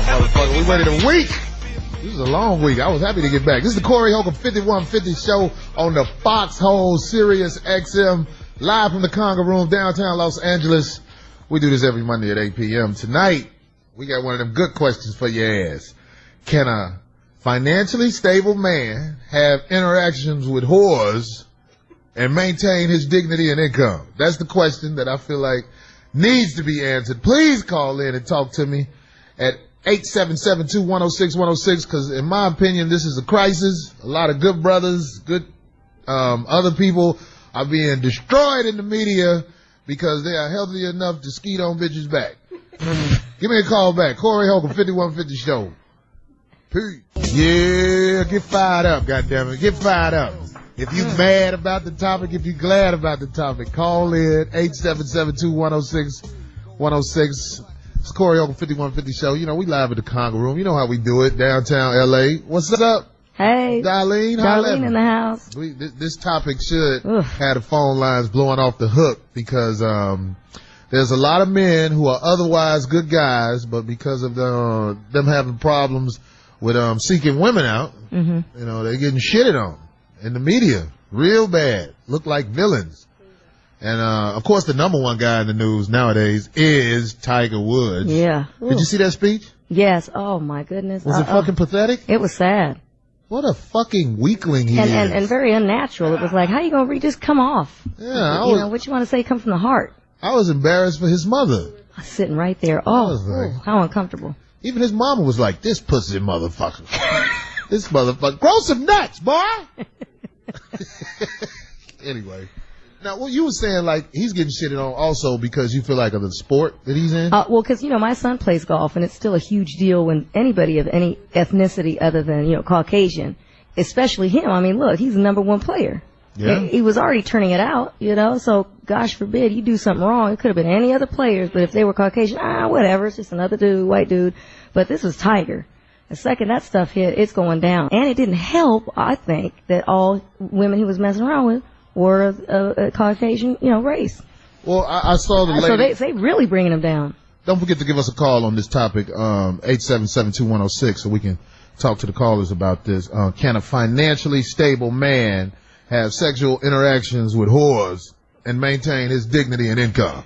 Motherfucker, we waited a week. This is a long week. I was happy to get back. This is the Corey Holcomb 5150 show on the Foxhole Sirius XM, live from the Conga Room, downtown Los Angeles. We do this every Monday at 8 p.m. Tonight, we got one of them good questions for your ass. Can a financially stable man have interactions with whores and maintain his dignity and income? That's the question that I feel like needs to be answered. Please call in and talk to me at 877-210-6106, because in my opinion, this is a crisis. A lot of good brothers, good other people are being destroyed in the media because they are healthy enough to skeet on bitches back. Give me a call back. Corey Holcomb, 5150 show. Peace. Yeah, get fired up, goddammit. Get fired up. If you mad about the topic, if you glad about the topic, call in 877-210-6106. It's Corey Holcomb 5150 show. You know, we live at the Conga Room. You know how we do it, downtown LA. What's up? Hey. Darlene. Darlene in the house. This topic should have the phone lines blowing off the hook because, there's a lot of men who are otherwise good guys, but because of them having problems with, seeking women out, you know, they're getting shitted on in the media. Real bad. Look like villains. And, of course, the number one guy in the news nowadays is Tiger Woods. Yeah. Did you see that speech? Yes. Oh, my goodness. Was it fucking pathetic? It was sad. What a fucking weakling he is. And very unnatural. It was like, how you gonna just come off? Yeah. You know, what you want to say come from the heart. I was embarrassed for his mother. I was sitting right there. Oh, how uncomfortable. Even his mama was like, this pussy motherfucker. This motherfucker. Grow some nuts, boy. Anyway. Now, what you were saying, like, he's getting shitted on also because you feel like of the sport that he's in? Well, because, you know, my son plays golf, and it's still a huge deal when anybody of any ethnicity other than, you know, Caucasian, especially him. I mean, look, he's the number one player. Yeah. He was already turning it out, you know, so gosh forbid you do something wrong. It could have been any other players, but if they were Caucasian, whatever, it's just another dude, white dude. But this was Tiger. The second that stuff hit, it's going down. And it didn't help, I think, that all women he was messing around with were a Caucasian, you know, race. Well, I saw the lady. So they really bringing him down. Don't forget to give us a call on this topic, 877-2106, so we can talk to the callers about this. Can a financially stable man have sexual interactions with whores and maintain his dignity and income?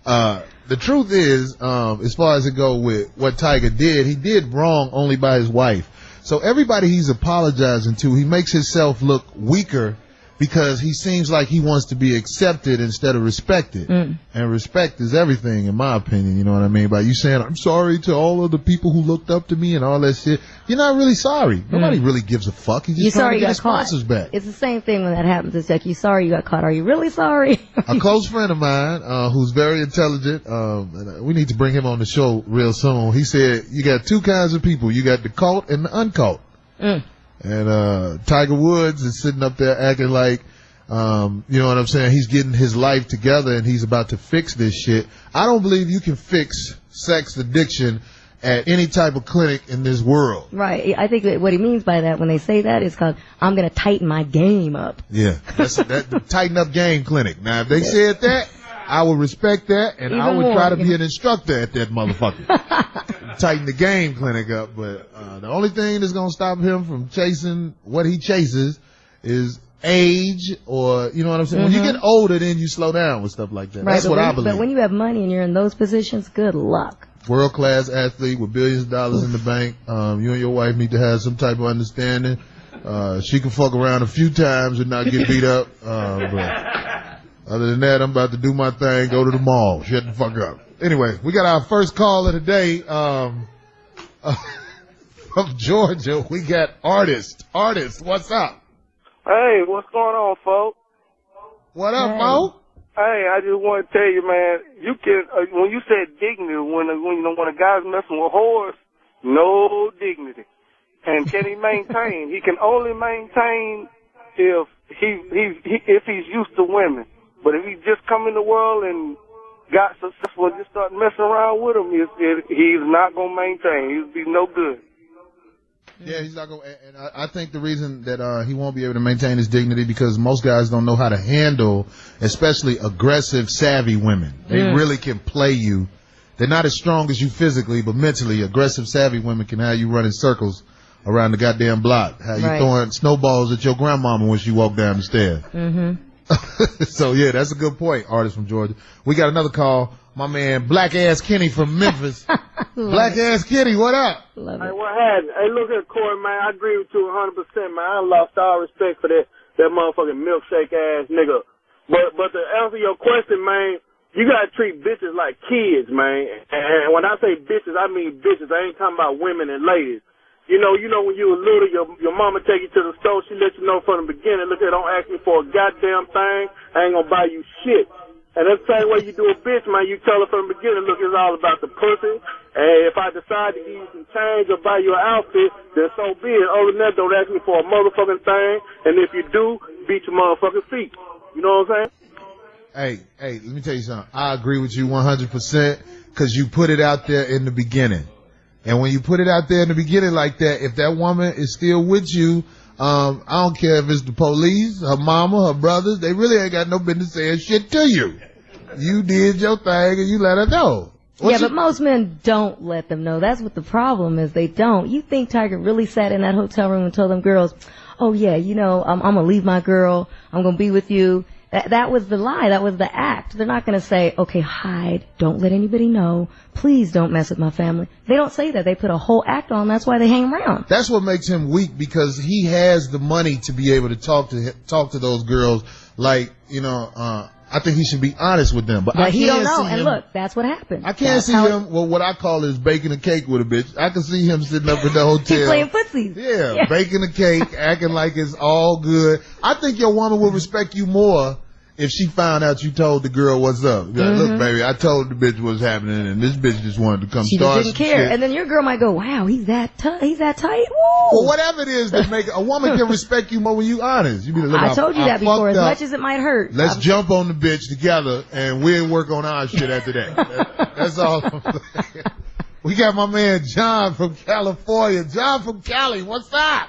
The truth is, as far as it go with what Tiger did, he did wrong only by his wife. So everybody he's apologizing to, he makes himself look weaker because he seems like he wants to be accepted instead of respected. And respect is everything, in my opinion, you know what I mean? By you saying, I'm sorry to all of the people who looked up to me and all that shit, you're not really sorry. Nobody really gives a fuck. He's just trying to get his sponsors back. It's the same thing when that happens. It's like, you sorry you got caught. Are you really sorry? A close friend of mine, who's very intelligent, and we need to bring him on the show real soon. He said, you got two kinds of people. You got the caught and the uncaught. And Tiger Woods is sitting up there acting like, you know what I'm saying, he's getting his life together and he's about to fix this shit. I don't believe you can fix sex addiction at any type of clinic in this world. Right. I think that what he means by that when they say that is called, I'm going to tighten my game up. Yeah. That's the tighten up game clinic. Now, if they said that, I would respect that, and Even I would more, try to be an instructor at that motherfucker. Tighten the game clinic up, but the only thing that's gonna stop him from chasing what he chases is age, or you know what I'm saying. When you get older, then you slow down with stuff like that. Right, that's what I believe. But when you have money and you're in those positions, good luck. World class athlete with billions of dollars in the bank. You and your wife need to have some type of understanding. She can fuck around a few times and not get beat up. But other than that, I'm about to do my thing, go to the mall, shut the fuck up. Anyway, we got our first call of the day, from Georgia. We got Artist. Artist, what's up? Hey, what's going on, folks? What up, Mo? Hey, I just want to tell you, man, you can, when you said dignity, when a guy's messing with whores, no dignity. And can he maintain? He can only maintain if he's used to women. But if he just come in the world and got successful and just start messing around with him, he's not going to maintain. He'll be no good. Yeah, he's not going to, and I think the reason that he won't be able to maintain his dignity because most guys don't know how to handle, especially aggressive, savvy women. They really can play you They're not as strong as you physically, but mentally, aggressive, savvy women can have you running circles around the goddamn block. How you throwing snowballs at your grandmama when she walked down the stairs. So yeah, that's a good point, artist from Georgia. We got another call. My man, Black Ass Kenny from Memphis. Black Ass Kenny, what up? Love it. Hey, what happened? Hey, look here, Corey, man. I agree with you 100%, man. I lost all respect for that motherfucking milkshake ass nigga. But to answer your question, man, you gotta treat bitches like kids, man. And when I say bitches, I mean bitches. I ain't talking about women and ladies. You know, when you were little, your mama take you to the store, she let you know from the beginning, look here, don't ask me for a goddamn thing, I ain't gonna buy you shit. And that's the same way you do a bitch, man. You tell her from the beginning, look, it's all about the pussy. And if I decide to give you some change or buy you an outfit, then so be it. Other than that, don't ask me for a motherfucking thing. And if you do, beat your motherfucking feet. You know what I'm saying? Hey, let me tell you something. I agree with you 100% because you put it out there in the beginning. And when you put it out there in the beginning like that, if that woman is still with you, I don't care if it's the police, her mama, her brothers, they really ain't got no business saying shit to you. You did your thing and you let her know. But most men don't let them know. That's what the problem is. They don't. You think Tiger really sat in that hotel room and told them girls, oh yeah, you know, I'm gonna leave my girl, I'm gonna be with you. That was the lie. That was the act. They're not going to say, okay, hide. Don't let anybody know. Please don't mess with my family. They don't say that. They put a whole act on. That's why they hang around. That's what makes him weak because he has the money to be able to talk to those girls. Like, you know, I think he should be honest with them. But I he can't don't know. see And him, look, that's what happened. I can't see him, well, what I call is baking a cake with a bitch. I can see him sitting up in the hotel. He's playing footsies. Yeah, baking a cake, acting like it's all good. I think your woman would respect you more if she found out you told the girl what's up. Like, look, baby, I told the bitch what's happening, and this bitch just wanted to come she start just didn't care. shit. And then your girl might go, wow, he's that tight. Woo! Well, whatever it is that make a woman can respect you more when you honest. You be like, look, I told you that before, as much as it might hurt. Let's jump on the bitch together, and we'll work on our shit after that. That's all I'm saying. We got my man John from California. John from Cali, what's up?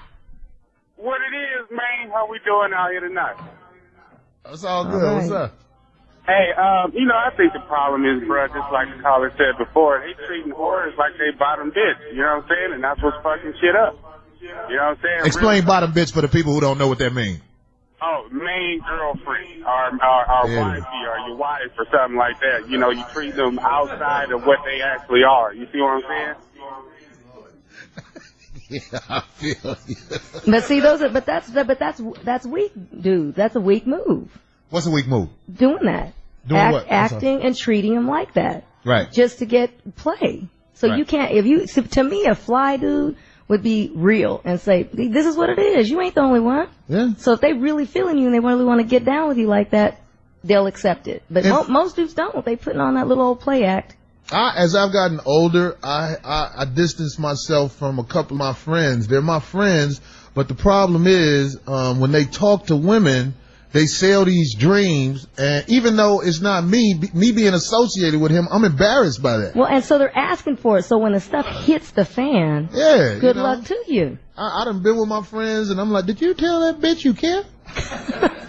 What it is, man? How we doing out here tonight? That's all good. All right. What's up? Hey, you know, I think the problem is, bro, just like the caller said before, they treating whores like they bottom bitch. You know what I'm saying? And that's what's fucking shit up. You know what I'm saying? Explain really, bottom bitch for the people who don't know what that means. Oh, main girlfriend or wifey or your wife or something like that. You know, you treat them outside of what they actually are. You see what I'm saying? Yeah, I feel you. But see, that's weak, dude. That's a weak move. What's a weak move? Doing that. Doing what? Acting and treating him like that. Right. Just to get play. So Right. you can't, to me, a fly dude would be real and say, this is what it is. You ain't the only one. Yeah. So if they really feeling you and they really want to get down with you like that, they'll accept it. But most dudes don't. They putting on that little old play act. As I've gotten older, I distance myself from a couple of my friends. They're my friends, but the problem is, when they talk to women, they sell these dreams, and even though it's not me being associated with him, I'm embarrassed by that. Well, and so they're asking for it. So when the stuff hits the fan, good luck to you. I done been with my friends, and I'm like, did you tell that bitch you care?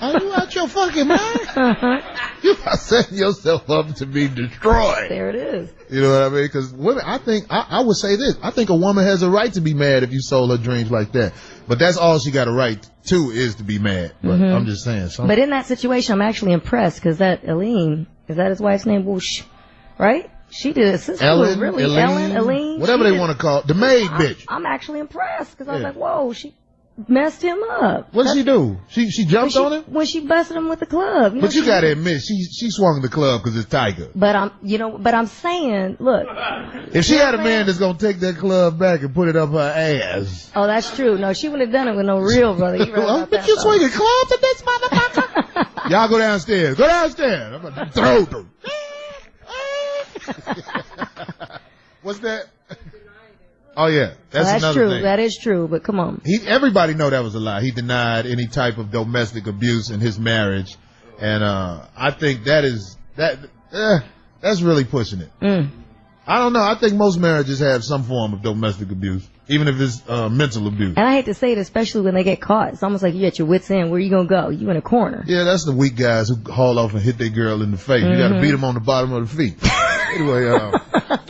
Are you out your fucking mind? You are setting yourself up to be destroyed. There it is. You know what I mean? Because women, I think, I would say this. I think a woman has a right to be mad if you sold her dreams like that. But that's all she got a right to is to be mad. But I'm just saying. But in that situation, I'm actually impressed because that Aline, is that his wife's name? Whoosh, right? She did a sister. Ellen, really, Aline. Whatever they want to call it. The maid bitch. I'm actually impressed because I was like, whoa, she messed him up. What did she do? She jumped on him? When she busted him with the club. But you gotta admit, she swung the club because it's Tiger. But I'm saying, look. If she had a man that's gonna take that club back and put it up her ass. Oh, that's true. No, she wouldn't have done it with no real brother. But you swinging clubs at this motherfucker? Y'all go downstairs. Go downstairs. I'm gonna throw them. What's that? Oh yeah, that's another true. thing. That is true. But come on, everybody know that was a lie. He denied any type of domestic abuse in his marriage, and I think that's really pushing it. I don't know. I think most marriages have some form of domestic abuse, even if it's mental abuse. And I hate to say it, especially when they get caught. It's almost like you at your wits' end. Where you gonna go? You in a corner. Yeah, that's the weak guys who haul off and hit their girl in the face. You got to beat them on the bottom of the feet. Anyway,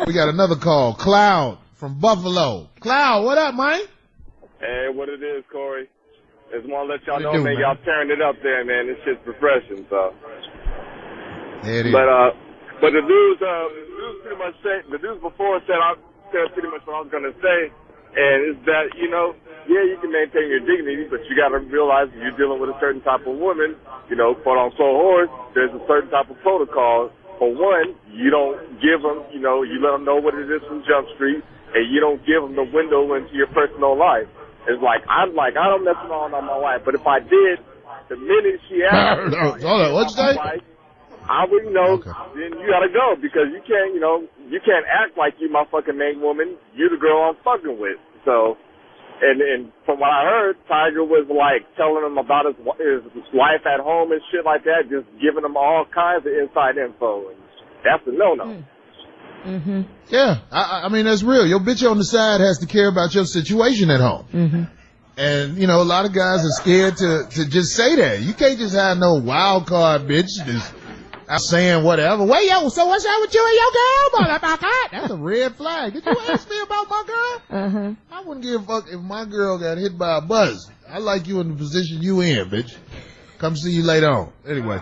we got another call. Cloud from Buffalo. Cloud, what up, man? Hey, what it is, Corey? Just want to let y'all know, do, man, man, y'all tearing it up there, man. This shit's refreshing, so. There it is. But the dudes pretty much said, the dudes before said pretty much what I was going to say, and it's that, you know, yeah, you can maintain your dignity, but you got to realize if you're dealing with a certain type of woman, you know, quote unquote horse, there's a certain type of protocol. For one, you don't give them, you know, you let them know what it is from Jump Street, and you don't give them the window into your personal life. It's like, I don't mess around on my wife, but if I did, the minute she asked me, Hold on, what'd you say? I wouldn't know, Okay. then you gotta go, because you can't, you know, you can't act like you my fucking main woman. You the girl I'm fucking with. So, and from what I heard, Tiger was like telling him about his wife at home and shit like that, just giving him all kinds of inside info. And that's a no-no. Mm-hmm. Yeah, I mean, that's real. Your bitch on the side has to care about your situation at home. Mm-hmm. And, you know, a lot of guys are scared to just say that. You can't just have no wild card bitch just saying whatever. Well, yo, so what's up with you and your girl? Blah, blah, blah. That's a red flag. Did you ask me about my girl? Uh-huh. I wouldn't give a fuck if my girl got hit by a bus. I like you in the position you in, bitch. Come see you later on. Anyway,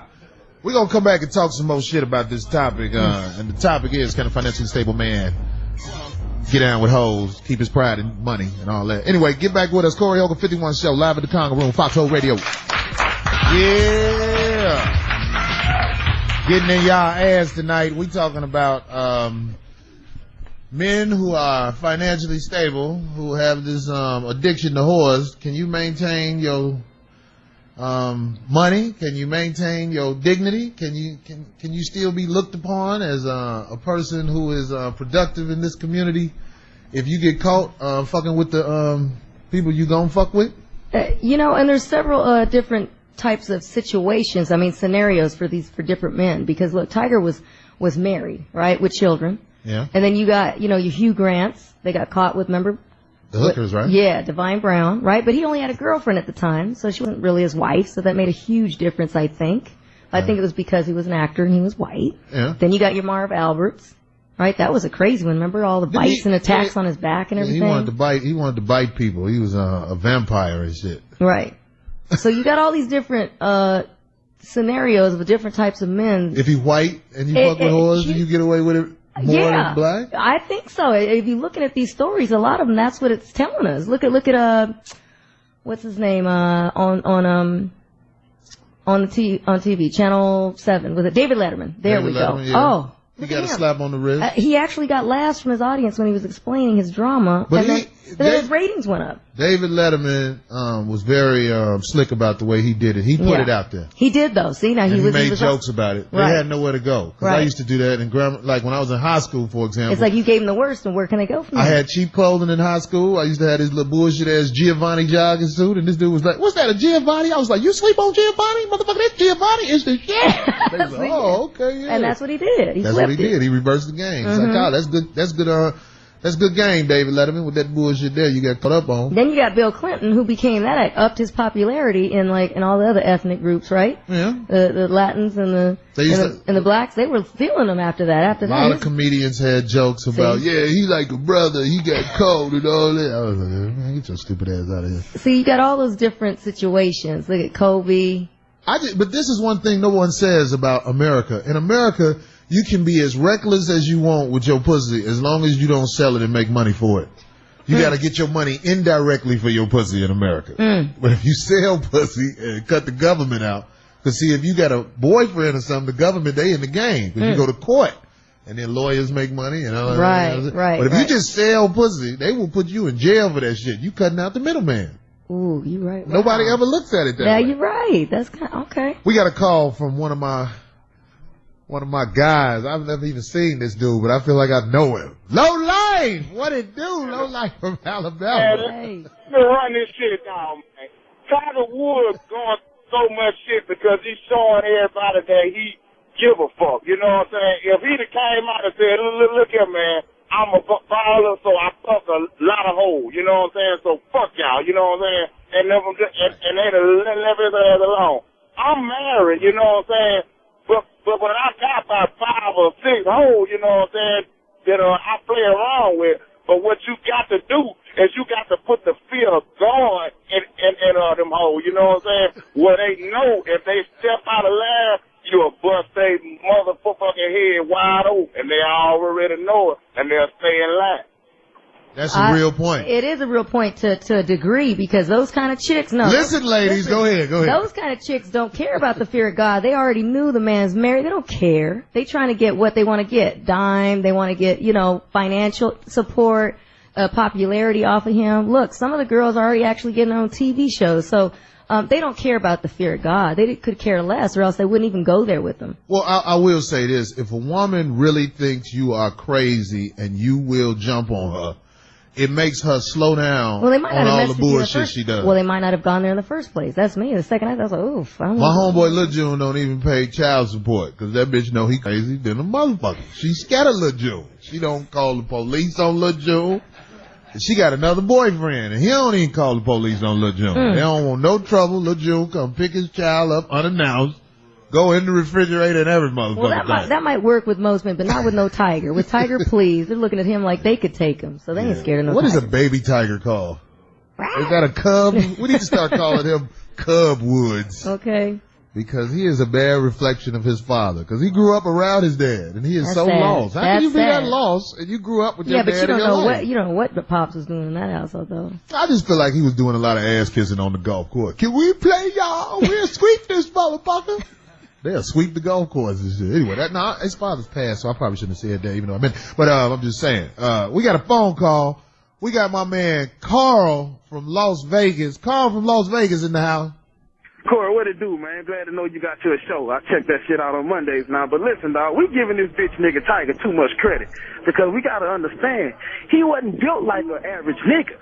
we're going to come back and talk some more shit about this topic. And the topic is, can a financially stable man get down with hoes, keep his pride and money and all that? Anyway, get back with us. Corey Holcomb 51 Show, live at the Conga Room, Foxhole Radio. Yeah. Getting in y'all ass tonight. We talking about men who are financially stable, who have this addiction to whores. Can you maintain your money? Can you maintain your dignity? Can you still be looked upon as a person who is productive in this community if you get caught fucking with the people you gonna fuck with? You know, and there's several different types of situations, I mean scenarios for different men, because look, Tiger was married, right, with children. Yeah. And then you got, you know, your Hugh Grants, they got caught with, remember? The hookers, right? Yeah, Divine Brown, right? But he only had a girlfriend at the time, so she wasn't really his wife, so that made a huge difference, I think. I think it was because he was an actor and he was white. Yeah. Then you got your Marv Alberts, right? That was a crazy one. Remember all the bites and attacks on his back and everything? He wanted to bite people. He was a vampire and shit. Right. So you got all these different scenarios of different types of men. If he's white and you fuck with whores, do you get away with it more than black? I think so. If you're looking at these stories, a lot of them, that's what it's telling us. Look at what's his name on TV, Channel 7. Was it David Letterman? There we go. Yeah. Oh. He got a slap on the wrist. He actually got laughs from his audience when he was explaining his drama, but then his ratings went up. David Letterman was very slick about the way he did it. He put it out there. He did, though. See, now he was made jokes about it. Right. They had nowhere to go. Because I used to do that in grammar, like when I was in high school, for example. It's like you gave him the worst, and where can they go from there? I had cheap clothing in high school. I used to have this little bullshit ass Giovanni jogging suit, and this dude was like, "What's that, a Giovanni?" I was like, "You sleep on Giovanni, motherfucker? That Giovanni is the shit." They was like, "Oh, okay, yeah." And that's what he did. That's what he did. He reversed the game. It's like, oh, that's good. That's good game, David Letterman, with that bullshit there you got caught up on. Then you got Bill Clinton, who became that, upped his popularity in all the other ethnic groups, right? Yeah. The Latins and the blacks, they were feeling him after that. A lot of comedians had jokes about, he like a brother, he got cold and all that. I was like, man, get your stupid ass out of here. See, you got all those different situations. Look at Kobe. But this is one thing no one says about America. In America, you can be as reckless as you want with your pussy as long as you don't sell it and make money for it. You gotta get your money indirectly for your pussy in America. But if you sell pussy and cut the government out, cause see, if you got a boyfriend or something, the government, they in the game. Cause you go to court and then lawyers make money and all that. Right. But if you just sell pussy, they will put you in jail for that shit. You cutting out the middleman. Ooh, you right. Wow. Nobody ever looks at it that way. Yeah, you're right. That's okay. We got a call from one of my guys. I've never even seen this dude, but I feel like I know him. Low Life! What it do? Low Life from Alabama. Hey. Let me run this shit down, man. Tiger Woods going so much shit because he's showing everybody that he give a fuck. You know what I'm saying? If he'd have came out and said, look here, man, I'm a baller, so I fuck a lot of hoes. You know what I'm saying? So fuck y'all. You know what I'm saying? And they'd have left his ass alone. I'm married. You know what I'm saying? But when I got about 5 or 6 hoes, you know what I'm that I play around with. But what you got to do is you got to put the fear of God in them hoes. You know what I'm saying? Where they know if they step out of line, you'll bust their motherfucking head wide open. They already know it, and they'll stay in line. That's a real point. It is a real point to a degree, because those kind of chicks, Listen, ladies, go ahead. Those kind of chicks don't care about the fear of God. They already knew the man's married. They don't care. They trying to get what they want to get. Dime. They want to get, financial support, popularity off of him. Look, some of the girls are already actually getting on TV shows. So, they don't care about the fear of God. They could care less, or else they wouldn't even go there with them. Well, I will say this. If a woman really thinks you are crazy and you will jump on her, it makes her slow down on all the bullshit she does. Well, they might not have gone there in the first place. That's me. The second night, I was like, oof. My homeboy Lil June don't even pay child support, because that bitch know he crazy than a motherfucker. She scared of Lil June. She don't call the police on Lil June. She got another boyfriend, and he don't even call the police on Lil June. They don't want no trouble. Lil June come pick his child up unannounced, go in the refrigerator and every motherfucker. Well, that might work with most men, but not with no Tiger. With Tiger, please, they're looking at him like they could take him, so they ain't scared of no What Tiger. Is a baby tiger called? Is that a cub? We need to start calling him Cub Woods. Okay. Because he is a bad reflection of his father. Because he grew up around his dad, and he is so lost. How can you be that lost and you grew up with your dad? Yeah, but you don't know what Pops was doing in that household, though. I just feel like he was doing a lot of ass kissing on the golf course. Can we play, y'all? We'll sweep this motherfucker. They'll sweep the golf course and shit. Anyway, his father's passed, so I probably shouldn't have said that, even though I meant. But I'm just saying. We got a phone call. We got my man Carl from Las Vegas. Carl from Las Vegas in the house. Corey, what it do, man? Glad to know you got your show. I check that shit out on Mondays now. But listen, dog, we giving this bitch nigga Tiger too much credit, because we gotta understand, he wasn't built like an average nigga.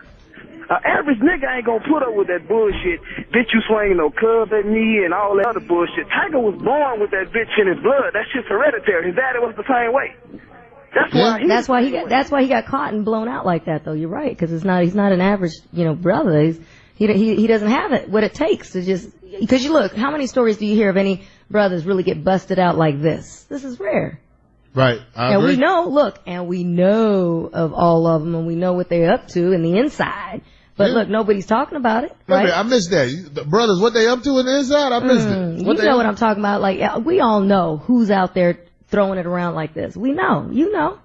An average nigga ain't gonna put up with that bullshit. Bitch, you swing no club at me and all that other bullshit. Tiger was born with that bitch in his blood. That shit's hereditary. His daddy was the same way. That's why he got caught and blown out like that, though. You're right, because he's not an average, brother. He doesn't have it, what it takes to just, because you look, how many stories do you hear of any brothers really get busted out like this? This is rare. Right. I agree. We know of all of them, and we know what they're up to in the inside. But look, nobody's talking about it, right? I missed that. The brothers, what they up to in the inside? I missed it. You know what I'm talking about. Like, we all know who's out there throwing it around like this. We know. You know.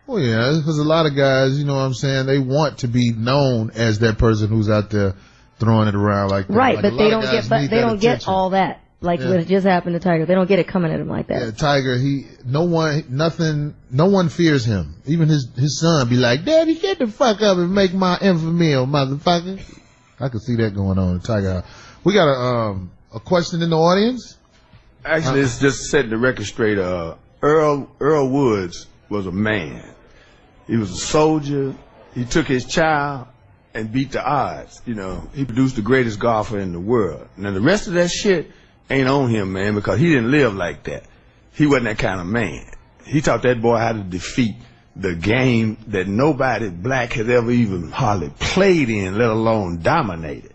Well, yeah, because a lot of guys, you know what I'm saying, they want to be known as that person who's out there throwing it around like that. Right, like but they don't get all that. Like what just happened to Tiger. They don't get it coming at him like that. Yeah, Tiger, no one fears him. Even his son be like, Daddy, get the fuck up and make my infamy, motherfucker. I could see that going on in Tiger. We got a question in the audience. Actually, it's just setting the record straight. Earl Woods was a man. He was a soldier. He took his child and beat the odds. He produced the greatest golfer in the world. Now, the rest of that shit ain't on him, man, because he didn't live like that. He wasn't that kind of man. He taught that boy how to defeat the game that nobody black has ever even hardly played in, let alone dominated.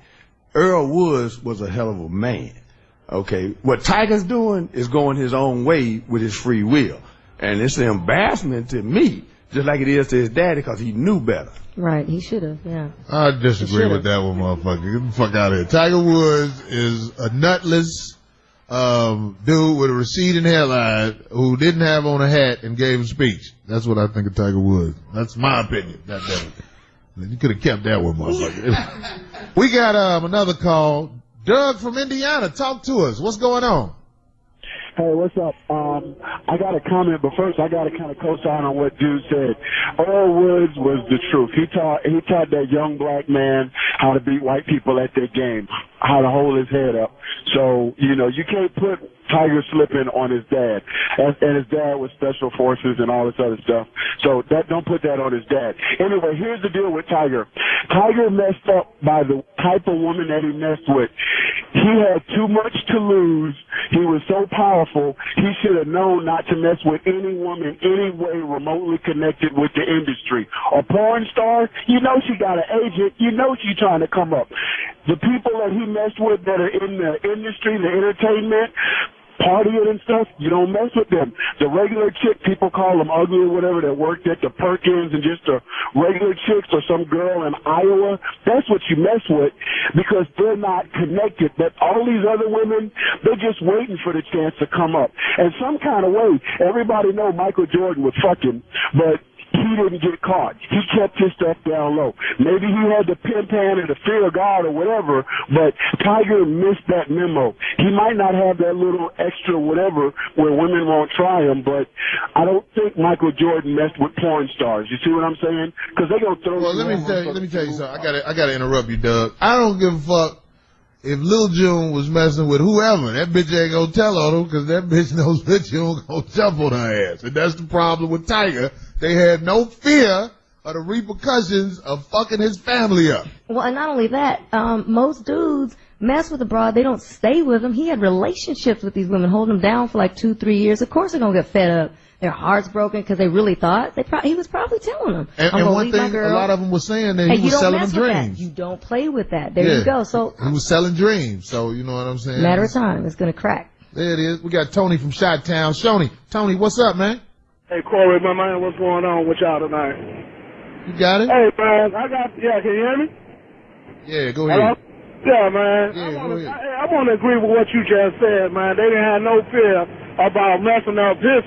Earl Woods was a hell of a man. Okay, what Tiger's doing is going his own way with his free will. And it's an embarrassment to me, just like it is to his daddy, because he knew better. Right, he should have, yeah. I disagree with that one, motherfucker. Get the fuck out of here. Tiger Woods is a nutless dude with a receding hairline who didn't have on a hat and gave a speech. That's what I think of Tiger Woods. That's my opinion. Goddamn it. You could have kept that one, motherfucker. We got another call. Doug from Indiana, talk to us. What's going on? Hey, what's up? I got a comment, but first I got to kind of co-sign on what dude said. Earl Woods was the truth. He taught that young black man how to beat white people at their game, how to hold his head up. So, you can't put Tiger slipping on his dad. And his dad was special forces and all this other stuff. So don't put that on his dad. Anyway, here's the deal with Tiger. Tiger messed up by the type of woman that he messed with. He had too much to lose. He was so powerful, he should have known not to mess with any woman any way remotely connected with the industry. A porn star, she got an agent, she's trying to come up. The people that he messed with that are in the industry, the entertainment, partying and stuff, you don't mess with them. The regular chick, people call them ugly or whatever, that worked at the Perkins, and just the regular chicks or some girl in Iowa, that's what you mess with because they're not connected. But all these other women, they're just waiting for the chance to come up. And some kind of way, everybody know Michael Jordan was fucking, but he didn't get caught. He kept his stuff down low. Maybe he had the pimp hand and the fear of God or whatever, but Tiger missed that memo. He might not have that little extra whatever where women won't try him, but I don't think Michael Jordan messed with porn stars. You see what I'm saying? Because they gonna throw. Well, let me tell you something. I gotta interrupt you, Doug. I don't give a fuck if Lil June was messing with whoever. That bitch ain't gonna tell on him because that bitch knows Lil June gonna jump on her ass, and that's the problem with Tiger. They had no fear of the repercussions of fucking his family up. Well, and not only that, most dudes mess with a broad. They don't stay with them. He had relationships with these women, holding them down for like 2-3 years. Of course they're going to get fed up. Their hearts broken because they really thought. He was probably telling them. And one thing a lot of them were saying that he was selling them dreams. You don't play with that. There you go. So he was selling dreams. So you know what I'm saying? Matter of time. It's going to crack. There it is. We got Tony from Chi-Town. Tony, what's up, man? Hey, Corey, my man, what's going on with y'all tonight? You got it? Hey, man, can you hear me? Yeah, go ahead. Hello? Yeah, man. Yeah, I want to agree with what you just said, man. They didn't have no fear about messing up his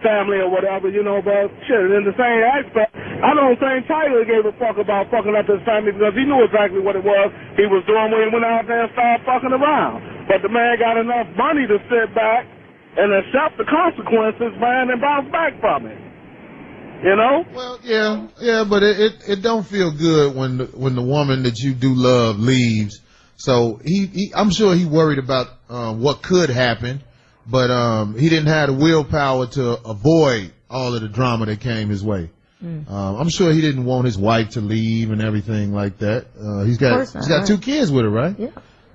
family or whatever, you know, but shit, in the same aspect, I don't think Tyler gave a fuck about fucking up his family because he knew exactly what it was he was doing when he went out there and started fucking around. But the man got enough money to sit back and accept the consequences, man, and bounce back from it. You know? Well, yeah, but it don't feel good when the woman that you do love leaves. So I'm sure he worried about what could happen, but he didn't have the willpower to avoid all of the drama that came his way. I'm sure he didn't want his wife to leave and everything like that. He's got 2 kids with her, right? Yeah.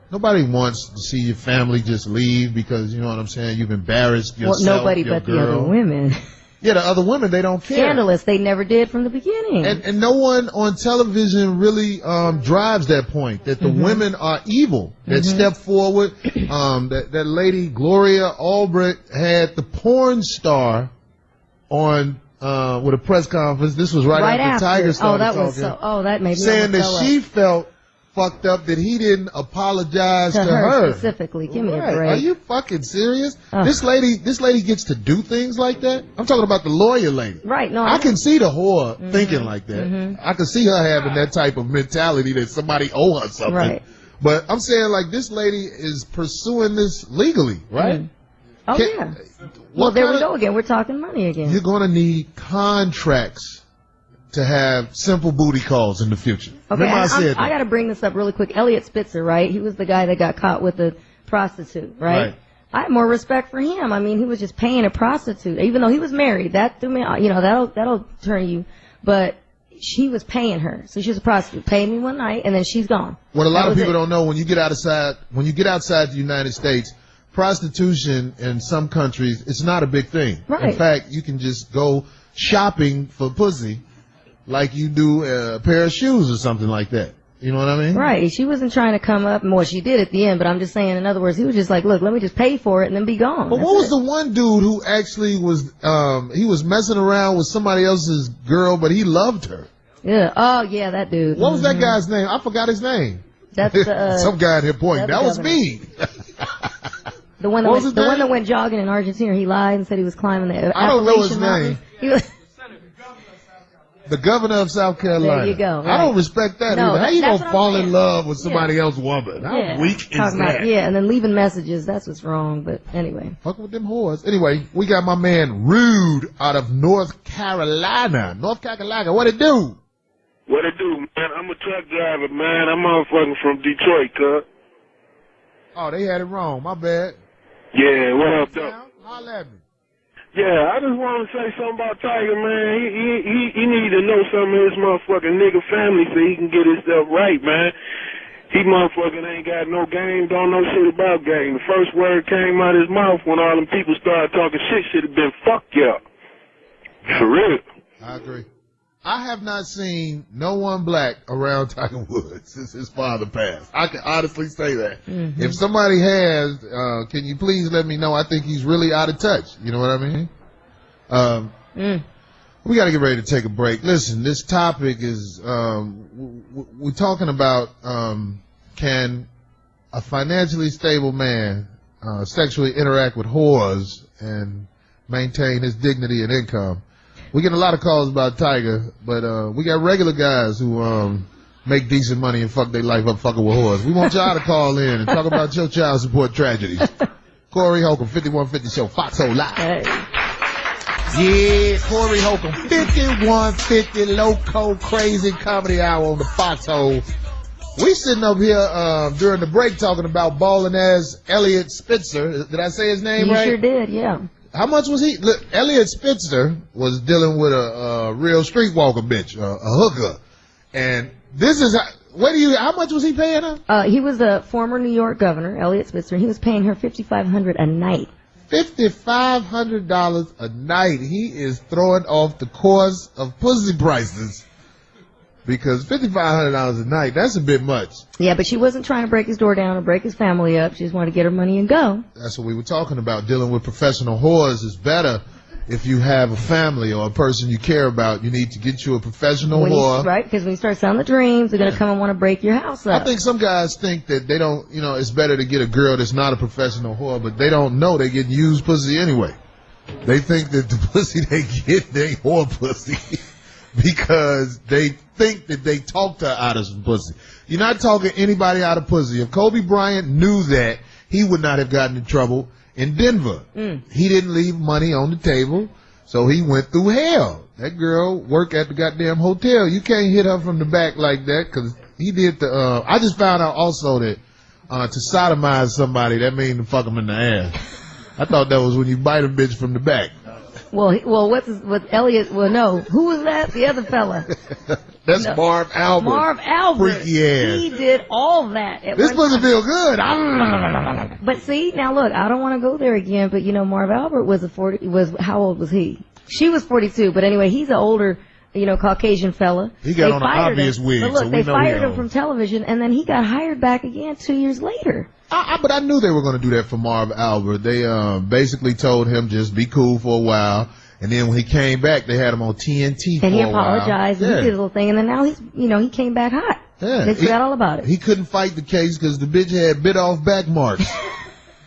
Nobody wants to see your family just leave because, you know what I'm saying, you've embarrassed yourself. Well, nobody but girl. the other women. Yeah, the other women, they don't care. Scandalous. They never did from the beginning. And no one on television really drives that point, that the women are evil, that step forward. That lady, Gloria Albrecht, had the porn star on with a press conference. This was right after Tiger started talking. That made me saying that she felt fucked up that he didn't apologize to her specifically. Give me a break. Are you fucking serious? This lady gets to do things like that? I'm talking about the lawyer lady. Right. No, I can see the whore thinking like that. I can see her having that type of mentality that somebody owe her something. Right. But I'm saying, like, this lady is pursuing this legally, right? Yeah. Well, there we go again. We're talking money again. You're going to need contracts to have simple booty calls in the future. Okay, I got to bring this up really quick. Elliot Spitzer, right? He was the guy that got caught with a prostitute, right? I have more respect for him. I mean, he was just paying a prostitute, even though he was married. That threw me, you know, that'll turn you. But she was paying her, so she was a prostitute. Paid me one night, and then she's gone. What a lot of people don't know, when you get outside the United States, prostitution in some countries, it's not a big thing. Right. In fact, you can just go shopping for pussy like you do a pair of shoes or something like that. You know what I mean? Right. She wasn't trying to come up, and well, she did at the end, but I'm just saying, in other words, he was just like, look, let me just pay for it and then be gone. But what was the one dude who actually was, he was messing around with somebody else's girl, but he loved her? Yeah. Oh, yeah, that dude. What was that guy's name? I forgot his name. That's some guy in here pointing. That was me. The one that went jogging in Argentina. He lied and said he was climbing the I don't know his name. He was the governor of South Carolina. There you go. Right. I don't respect that either. How you gonna fall in love with somebody else's woman? How weak is that? And then leaving messages. That's what's wrong. But anyway. Fuck with them whores. Anyway, we got my man Rude out of North Carolina. North Carolina. What it do? What it do, man? I'm a truck driver, man. I'm motherfucking from Detroit, cuz. Oh, they had it wrong. My bad. Yeah, what up, though? Holla at me. Yeah, I just want to say something about Tiger, man. He need to know some of his motherfucking nigga family so he can get himself right, man. He motherfucking ain't got no game, don't know shit about game. The first word came out of his mouth when all them people started talking shit should have been fuck y'all. For real. I agree. I have not seen no one black around Tiger Woods since his father passed. I can honestly say that. Mm-hmm. If somebody has, can you please let me know? I think he's really out of touch. You know what I mean? We got to get ready to take a break. Listen, this topic is, we're talking about, can a financially stable man, sexually interact with whores and maintain his dignity and income? We get a lot of calls about Tiger, but we got regular guys who make decent money and fuck their life up fucking with whores. We want y'all to call in and talk about your child support tragedies. Corey Holcomb, 5150 Show, Foxhole Live. Hey. Yeah, Corey Holcomb, 5150 Loco Crazy Comedy Hour on the Foxhole. We sitting up here during the break talking about ballin' ass Elliot Spitzer. Did I say his name right? You sure did, yeah. How much was he? Look, Elliot Spitzer was dealing with a real streetwalker bitch, a hooker. And this is, how much was he paying her? He was a former New York governor, Elliot Spitzer. He was paying her $5,500 a night. $5,500 a night. He is throwing off the course of pussy prices. Because $5,500 a night, that's a bit much. Yeah, but she wasn't trying to break his door down or break his family up. She just wanted to get her money and go. That's what we were talking about. Dealing with professional whores is better if you have a family or a person you care about. You need to get you a professional whore. Right, because when you start selling the dreams, they're going to come and want to break your house up. I think some guys think that they don't, it's better to get a girl that's not a professional whore, but they don't know they get used pussy anyway. They think that the pussy they get, they whore pussy. Because they think that they talked her out of some pussy. You're not talking anybody out of pussy. If Kobe Bryant knew that, he would not have gotten in trouble in Denver. He didn't leave money on the table, so he went through hell. That girl worked at the goddamn hotel. You can't hit her from the back like that, because he did the, I just found out also that, to sodomize somebody, that means to fuck them in the ass. I thought that was when you bite a bitch from the back. Well, with Elliot? Well, no. Who was that? The other fella. That's no. Marv Albert. Marv Albert. Freaky ass. He did all that. This doesn't feel good. But see, now look, I don't want to go there again. But Marv Albert was how old was he? She was 42. But anyway, he's an older, Caucasian fella. He got on an obvious wig. But look, so they fired him from television, and then he got hired back again 2 years later. But I knew they were going to do that for Marv Albert. They basically told him just be cool for a while, and then when he came back, they had him on TNT and he apologized and he did a little thing, and then now he came back hot. Yeah, they forgot all about it. He couldn't fight the case because the bitch had bit off back marks,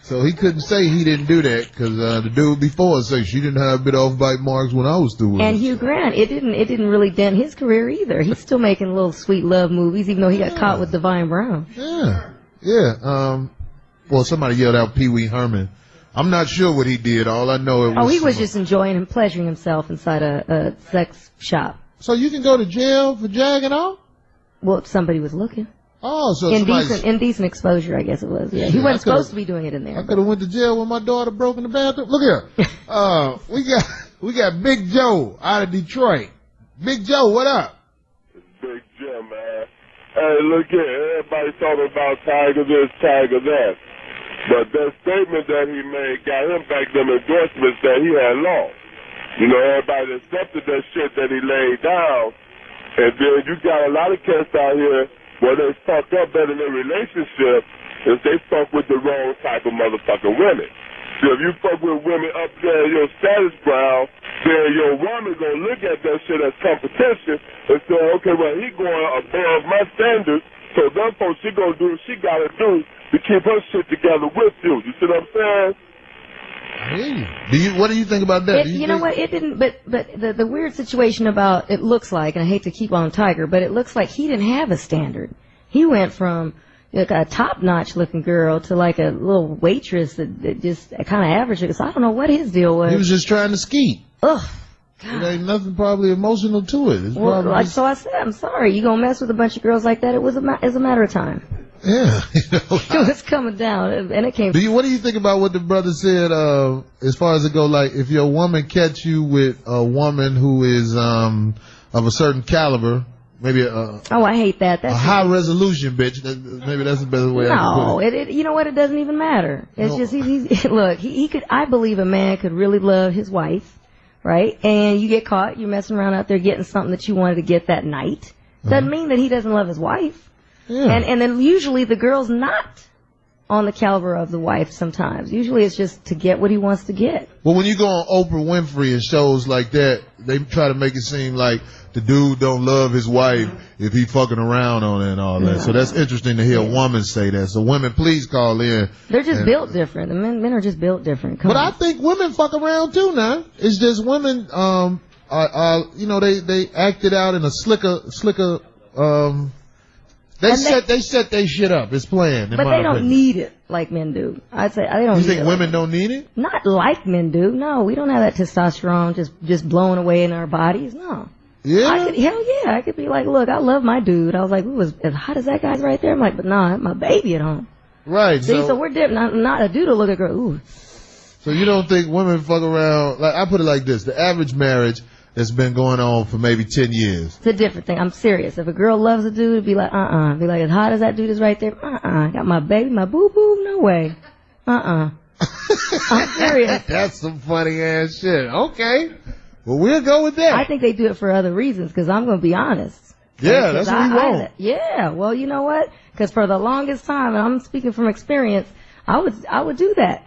so he couldn't say he didn't do that because the dude before said she didn't have bit off bite marks when I was through with her. And Hugh Grant, it didn't really dent his career either. He's still making little sweet love movies, even though he got caught with Divine Brown. Yeah. Well, somebody yelled out Pee Wee Herman. I'm not sure what he did. All I know it was... he was just enjoying and pleasuring himself inside a sex shop. So you can go to jail for jacking off? Well, if somebody was looking. Oh, so indecent exposure, I guess it was. Yeah, he wasn't supposed to be doing it in there. I could have went to jail when my daughter broke in the bathroom. Look here. We got Big Joe out of Detroit. Big Joe, what up? It's Big Joe, man. Hey, look here. Everybody talking about Tiger this, Tiger that. But that statement that he made got him back them endorsements that he had lost. Everybody accepted that shit that he laid down. And then you got a lot of cats out here where they fuck up better in their relationship is they fuck with the wrong type of motherfucking women. So if you fuck with women up there in your status ground, then your woman gonna look at that shit as competition and say, okay, well, he going above my standards, so therefore she gonna do what she gotta do to keep her shit together with you. You see what I'm saying? What do you think about that? You know what? It didn't. But the weird situation about it looks like, and I hate to keep on Tiger, but it looks like he didn't have a standard. He went from a top-notch looking girl to like a little waitress that just kind of average. So I don't know what his deal was. He was just trying to skeet. Ugh. God. It ain't nothing probably emotional to it. So I said, I'm sorry. You gonna mess with a bunch of girls like that? It's a matter of time. Yeah. It was coming down, and it came. What do you think about what the brother said, as far as it go, like, if your woman catch you with a woman who is, of a certain caliber, maybe I hate that. That's a high resolution bitch. Maybe that's the best way I can put it. You know what? It doesn't even matter. It's just, look, he could, I believe a man could really love his wife, right? And you get caught, you're messing around out there getting something that you wanted to get that night. Doesn't mean that he doesn't love his wife. Yeah. And then usually the girl's not on the caliber of the wife sometimes. Usually it's just to get what he wants to get. Well, when you go on Oprah Winfrey and shows like that, they try to make it seem like the dude don't love his wife if he fucking around on it and all that. So that's interesting to hear a woman say that. So women, please call in. They're just built different. The men are just built different. Come on. I think women fuck around too now. It's just women, you know, they act it out in a slicker, they set their shit up. It's planned. But they don't need it like men do. I'd say they don't. You need think it women don't need it? Not like men do. No, we don't have that testosterone just blowing away in our bodies. No. Yeah. Hell yeah. I could be like, look, I love my dude. I was like, ooh, as hot as that guy's right there. I'm like, but nah, my baby at home. Right. See, so we're different. Not a dude will look at a girl. Ooh. So you don't think women fuck around? Like, I put it like this: the average marriage that's been going on for maybe 10 years. It's a different thing. I'm serious. If a girl loves a dude, it'd be like, Be like, as hot as that dude is right there, Got my baby, my boo-boo, no way. I'm serious. That's some funny ass shit. Okay. Well, we'll go with that. I think they do it for other reasons, because I'm going to be honest. Yeah, that's what we want. Yeah, well, you know what? Because for the longest time, and I'm speaking from experience, I would do that.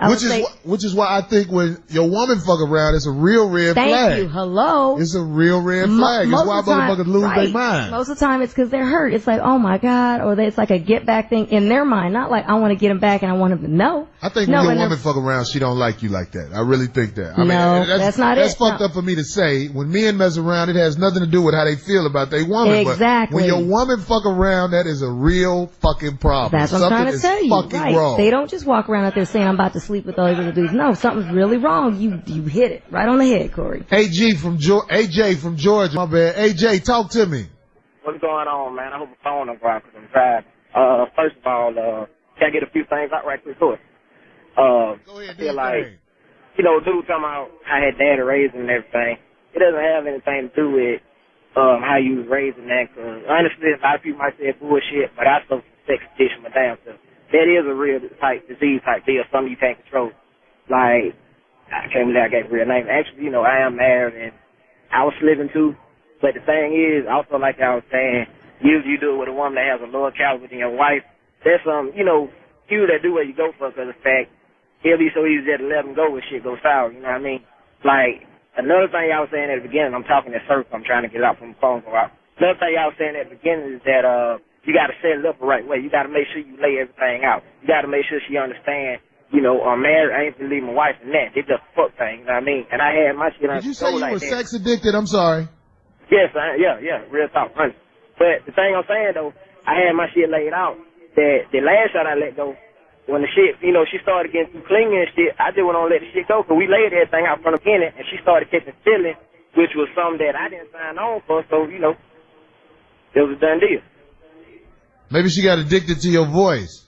Which is why I think when your woman fuck around, it's a real red flag. Thank you. Hello. It's a real red flag. It's why motherfuckers lose their mind. Most of the time, it's because they're hurt. It's like, oh my God, or it's like a get back thing in their mind. Not like I want to get him back and I want him to know. I think when your woman fuck around, she don't like you like that. I really think that. I mean, that's not it. That's fucked up for me to say. When men mess around, it has nothing to do with how they feel about their woman. Exactly. But when your woman fuck around, that is a real fucking problem. That's what I'm trying to tell you. Fucking wrong. They don't just walk around out there saying, I'm about to sleep with all these other dudes. No, something's really wrong. You hit it right on the head, Corey. AJ from Georgia. My bad. AJ, talk to me. What's going on, man? I hope the phone don't go out because I'm driving. First of all, can I get a few things out right quick to it? Go ahead, I feel like, dude talking about how his dad raised him and everything. It doesn't have anything to do with how you was raised and that. Cause honestly, a lot of people might say it's bullshit, but I still sex addiction my damn self. That is a real disease type deal, something you can't control. Like, I can't believe I gave a real name. Actually, I am married and I was living too. But the thing is, also like I was saying, usually you do it with a woman that has a lower caliber than your wife. There's some, few that do what you go for because of the fact it'll be so easy to let them go when shit goes sour, you know what I mean? Like, another thing I was saying at the beginning, I'm talking in circles, I'm trying to get it out from the phone go out. Another thing I was saying at the beginning is that, you gotta set it up the right way. You gotta make sure you lay everything out. You gotta make sure she understands, I'm married, I ain't gonna leave my wife in that. It's just a fuck thing, you know what I mean? And I had my shit on. Did you say you were sex addicted? I'm sorry. Yes, yeah, real talk, honey. But the thing I'm saying though, I had my shit laid out. That the last shot I let go, when the shit, she started getting too clingy and shit, I just went on and let the shit go, because we laid everything out front of Kenny, and she started catching feelings, which was something that I didn't sign on for, so, it was a done deal. Maybe she got addicted to your voice.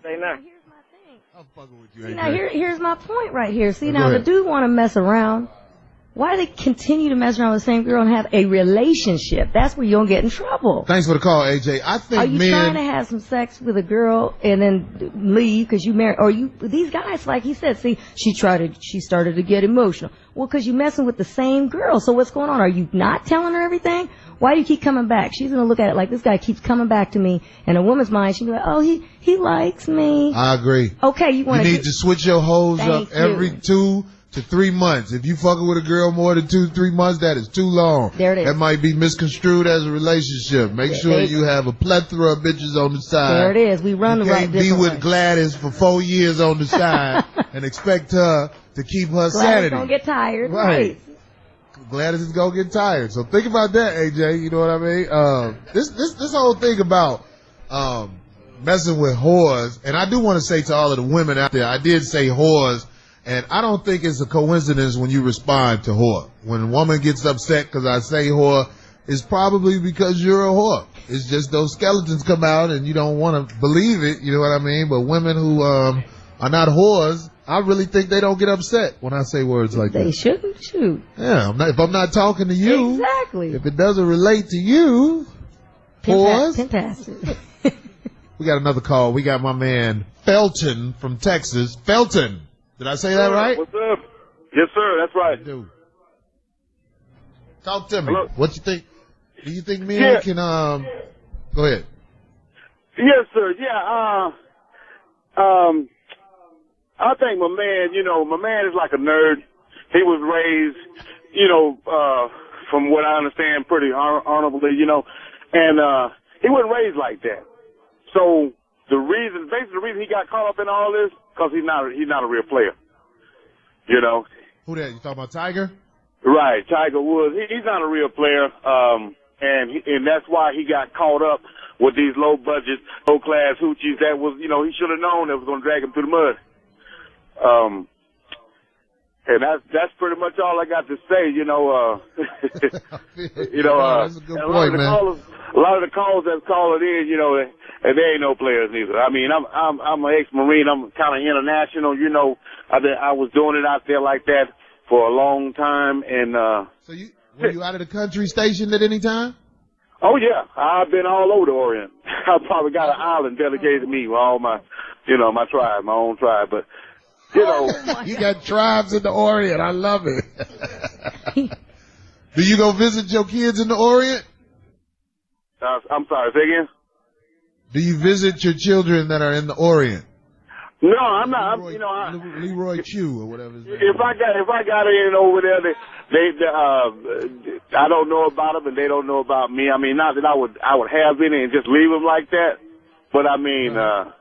Say now. Here's my thing. I'm fucking with you. See, now here's my point right here. See, now the dude want to mess around. Why do they continue to mess around with the same girl and have a relationship? That's where you don't get in trouble. Thanks for the call, AJ. I think Are you trying to have some sex with a girl and then leave because you married? Or these guys, like he said, see, she started to get emotional. Well, because you messing with the same girl. So what's going on? Are you not telling her everything? Why do you keep coming back? She's going to look at it like, this guy keeps coming back to me. In a woman's mind, she'll be like, oh, he likes me. I agree. Okay, you need to switch your hoes up every 2 to 3 months. If you fucking with a girl more than 2-3 months, that is too long. There it is. That might be misconstrued as a relationship. Make sure you have a plethora of bitches on the side. There it is. We run the right different way. You can't be with Gladys for 4 years on the side and expect her to keep her sanity. Gladys gonna get tired. Right. Gladys is gonna get tired. So think about that, AJ. You know what I mean? This whole thing about messing with whores, and I do want to say to all of the women out there, I did say whores. And I don't think it's a coincidence when you respond to whore. When a woman gets upset because I say whore, it's probably because you're a whore. It's just those skeletons come out and you don't want to believe it, you know what I mean? But women who are not whores, I really think they don't get upset when I say words like that. They shouldn't shoot. Yeah, if I'm not talking to you. Exactly. If it doesn't relate to you, whores. Pin pass it. We got another call. We got my man Felton from Texas. Felton. Did I say that right? What's up? Yes, sir. That's right. Dude. Talk to me. Hello? What you think? Do you think men can, go ahead. Yes, sir. Yeah, I think my man is like a nerd. He was raised, from what I understand, pretty honorably, and he wasn't raised like that. So the reason he got caught up in all this, because he's not a real player. Who that? You talking about Tiger? Right, Tiger Woods. He's not a real player, and that's why he got caught up with these low budget, low class hoochies. That was, he should have known that was going to drag him through the mud. And that's pretty much all I got to say. That's a good point, man. A lot of the calls that's calling in, and they ain't no players either. I mean, I'm an ex-Marine. I'm kind of international. I was doing it out there like that for a long time. And so were you out of the country stationed at any time? Oh yeah, I've been all over the Orient. I probably got an island dedicated to me with all my, my tribe, my own tribe. But you got tribes in the Orient. I love it. Do you go visit your kids in the Orient? I'm sorry, say again? Do you visit your children that are in the Orient? No, I'm not. Leroy Chew or whatever his name is. If I got in over there, they I don't know about them and they don't know about me. I mean, not that I would have any and just leave them like that, but I mean, I've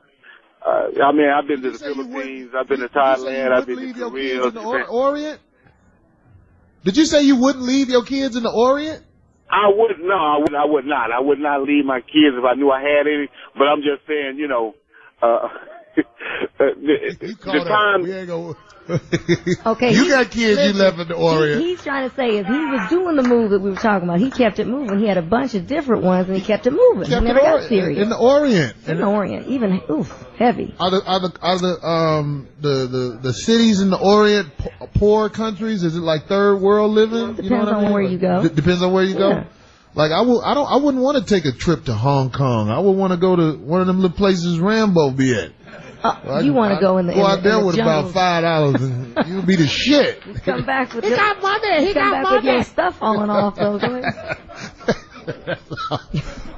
been to the Philippines, I've been to Thailand, I've been to Korea. Orient? Did you say you wouldn't leave your kids in the Orient? I would not. I would not leave my kids if I knew I had any. But I'm just saying, the time. We ain't gonna... Okay. You got kids you left in the Orient. He's trying to say if he was doing the move that we were talking about, he kept it moving. He had a bunch of different ones and he kept it moving. He never got serious. In the Orient. In the Orient. Even, heavy. Are the cities in the Orient poor countries? Is it like third world living? Depends on where you go. Depends on where you go. Like I wouldn't want to take a trip to Hong Kong. I would want to go to one of them little places Rambo be at. You want to go in the go out there with jungle. about $5 and you'll be the shit. Come back with He got money. With your stuff falling off though.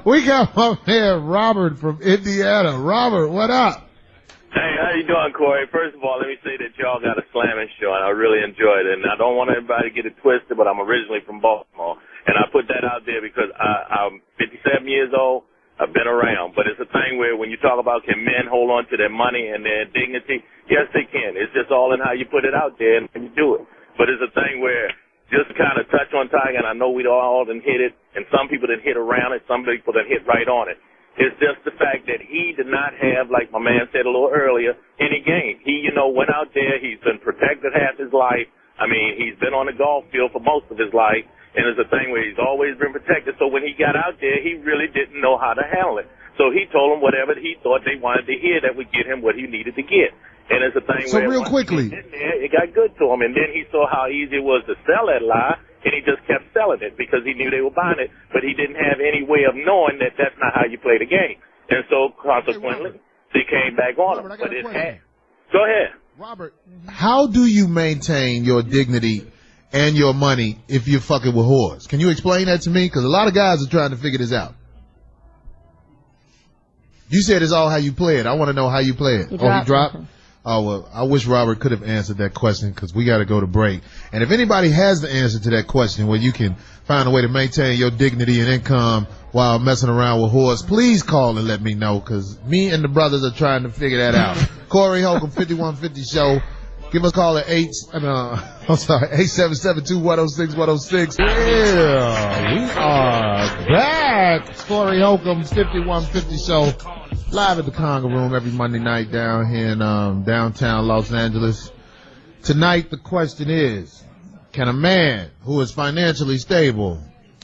We got my man Robert from Indiana. Robert, what up? Hey, how you doing, Corey? First of all, let me say that y'all got a slamming show, and I really enjoyed it. And I don't want everybody to get it twisted, but I'm originally from Baltimore, and I put that out there because I'm 57 years old. I've been around, but it's a thing where when you talk about can men hold on to their money and their dignity, yes, they can. It's just all in how you put it out there and you do it. But it's a thing where just kind of touch on Tiger, and I know we all done hit it, and some people done hit around it, some people done hit right on it. It's just the fact that he did not have, like my man said a little earlier, any game. He, went out there. He's been protected half his life. I mean, he's been on the golf field for most of his life. And it's a thing where he's always been protected. So when he got out there, he really didn't know how to handle it. So he told them whatever he thought they wanted to hear that would get him what he needed to get. And it's a thing so where real quickly, it got good to him. And then he saw how easy it was to sell that lie, and he just kept selling it because he knew they were buying it. But he didn't have any way of knowing that that's not how you play the game. And so consequently, they came back on him. But it had. Go ahead. Robert, how do you maintain your dignity and your money if you're fucking with whores? Can you explain that to me? Because a lot of guys are trying to figure this out. You said it's all how you play it. I want to know how you play it. He dropped? Oh, well, I wish Robert could have answered that question because we got to go to break. And if anybody has the answer to that question where you can find a way to maintain your dignity and income while messing around with whores, please call and let me know because me and the brothers are trying to figure that out. Corey Holcomb, 5150 Show. Give us a call at 877-210-6106. Yeah, we are back. It's Corey Holcomb's 5150 Show, live at the Conga Room every Monday night down here in downtown Los Angeles. Tonight, the question is, can a man who is financially stable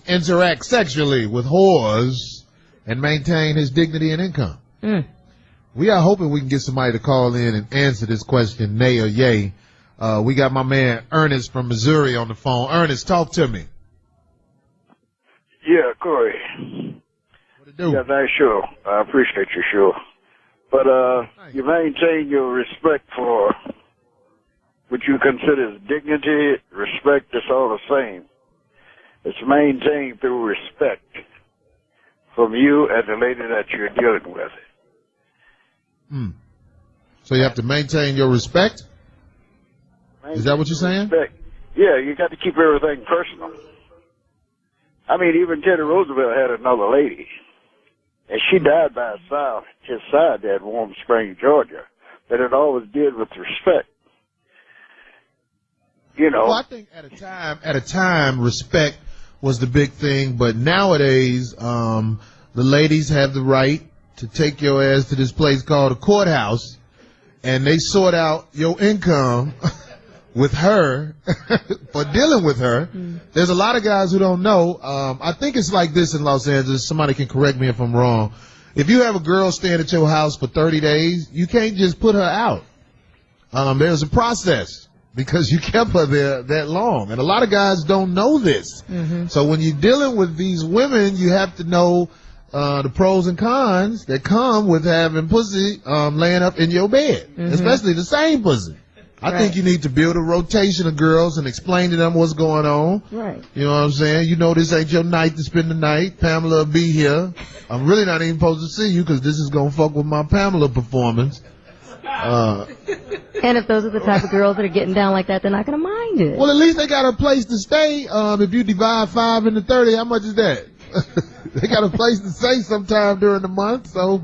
interact sexually with whores and maintain his dignity and income? We are hoping we can get somebody to call in and answer this question, nay or yay. We got my man Ernest from Missouri on the phone. Ernest, talk to me. Yeah, Corey. What it do? Yeah, nice show. I appreciate your show. But you maintain your respect for what you consider as dignity, respect, it's all the same. It's maintained through respect from you and the lady that you're dealing with. So you have to maintain your respect? Is that what you're saying? Respect. Yeah, you got to keep everything personal. I mean, even Teddy Roosevelt had another lady, and she died by his side there in Warm Springs, Georgia. But it always did with respect. You know. Well, I think at a time, respect was the big thing. But nowadays, the ladies have the right to take your ass to this place called a courthouse, and they sort out your income with her for dealing with her. There's a lot of guys who don't know. I think it's like this in Los Angeles. Somebody can correct me if I'm wrong. If you have a girl staying at your house for 30 days, you can't just put her out. There's a process because you kept her there that long. And a lot of guys don't know this. So when you're dealing with these women, you have to know the pros and cons that come with having pussy laying up in your bed, especially the same pussy. I think you need to build a rotation of girls and explain to them what's going on. Right. You know what I'm saying? You know this ain't your night to spend the night. Pamela will be here. I'm really not even supposed to see you because this is going to fuck with my Pamela performance. And if those are the type of girls that are getting down like that, they're not going to mind it. Well, at least they got a place to stay. If you divide 5 into 30, how much is that? They got a place to stay sometime during the month, so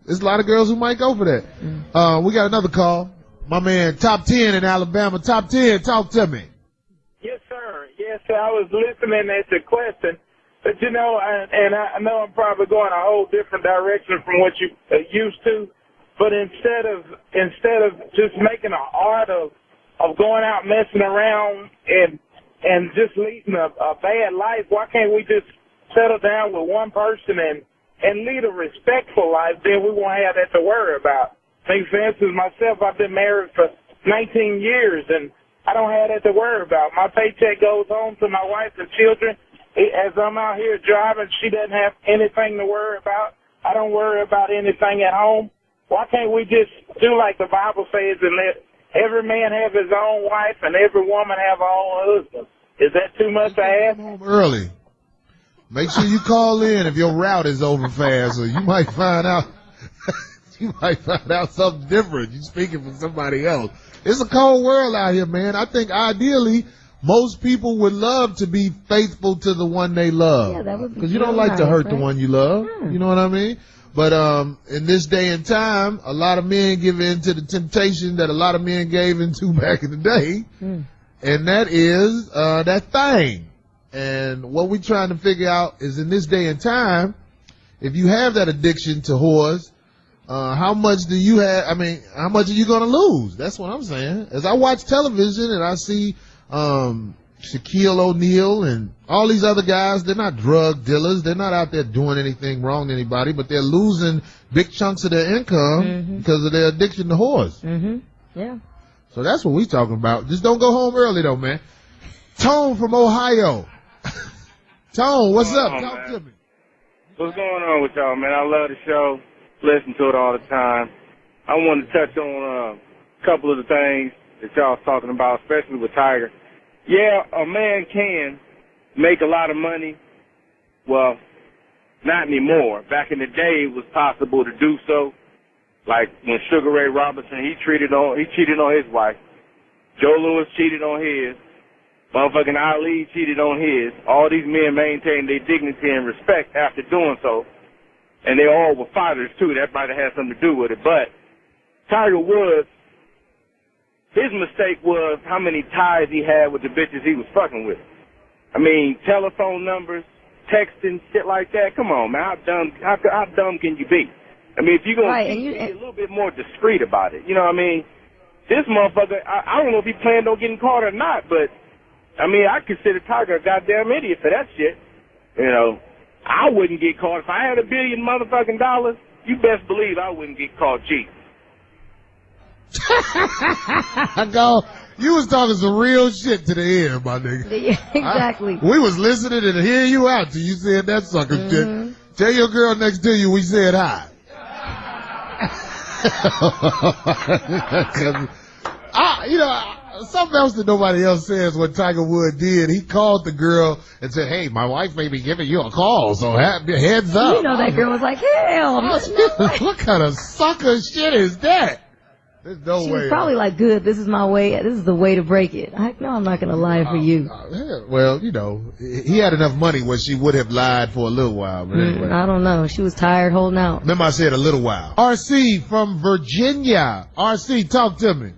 there's a lot of girls who might go for that. We got another call. My man, Top 10 in Alabama. Top 10, talk to me. Yes, sir. Yes, sir. I was listening at the question, but I know I'm probably going a whole different direction from what you used to. But instead of just making an art of going out messing around and just leading a bad life, why can't we just settle down with one person and lead a respectful life? Then we won't have that to worry about. Like, for instance, myself, I've been married for 19 years, and I don't have that to worry about. My paycheck goes home to my wife and children. As I'm out here driving, she doesn't have anything to worry about. I don't worry about anything at home. Why can't we just do like the Bible says and let every man have his own wife and every woman have her own husband? Is that too much to ask? Come home early. Make sure you call in if your route is over fast, or you might find out. You might find out something different. You're speaking for somebody else. It's a cold world out here, man. I think ideally most people would love to be faithful to the one they love. Yeah, that would be because you don't like to hurt the one you love. Yeah. You know what I mean? But in this day and time, a lot of men give in to the temptation that a lot of men gave into back in the day, and that is that thing. And what we're trying to figure out is in this day and time, if you have that addiction to whores, how much do you have? I mean, how much are you going to lose? That's what I'm saying. As I watch television and I see Shaquille O'Neal and all these other guys, they're not drug dealers. They're not out there doing anything wrong to anybody, but they're losing big chunks of their income because of their addiction to whores. Yeah. So that's what we're talking about. Just don't go home early, though, man. Tone from Ohio. Tone, what's up? Talk to me. What's going on with y'all, man? I love the show. Listen to it all the time. I want to touch on a couple of the things that y'all was talking about, especially with Tiger. Yeah, a man can make a lot of money. Well, not anymore. Back in the day, it was possible to do so. Like when Sugar Ray Robinson, he cheated on his wife. Joe Louis cheated on his. Motherfucking Ali cheated on his. All these men maintained their dignity and respect after doing so. And they all were fighters, too. That might have had something to do with it. But Tiger Woods, his mistake was how many ties he had with the bitches he was fucking with. I mean, telephone numbers, texting, shit like that. Come on, man. How dumb can you be? I mean, if you're going to be a little bit more discreet about it. You know what I mean? This motherfucker, I don't know if he planned on getting caught or not, but, I mean, I consider Tiger a goddamn idiot for that shit. You know, I wouldn't get caught. If I had $1 billion motherfucking dollars, you best believe I wouldn't get caught cheating. You was talking some real shit to the ear, my nigga. Yeah, exactly. We was listening and hearing you out till you said that sucker shit. Tell your girl next to you we said hi. something else that nobody else says what Tiger Woods did. He called the girl and said, "Hey, my wife may be giving you a call, so heads up." You know that girl was like, "Hell, what kind of sucker shit is that?" There's no way. She was probably like, "Good, this is my way. This is the way to break it." No, I'm not gonna lie for you. Well, he had enough money where she would have lied for a little while. But anyway. I don't know. She was tired holding out. Remember I said a little while. RC from Virginia. RC, talk to me.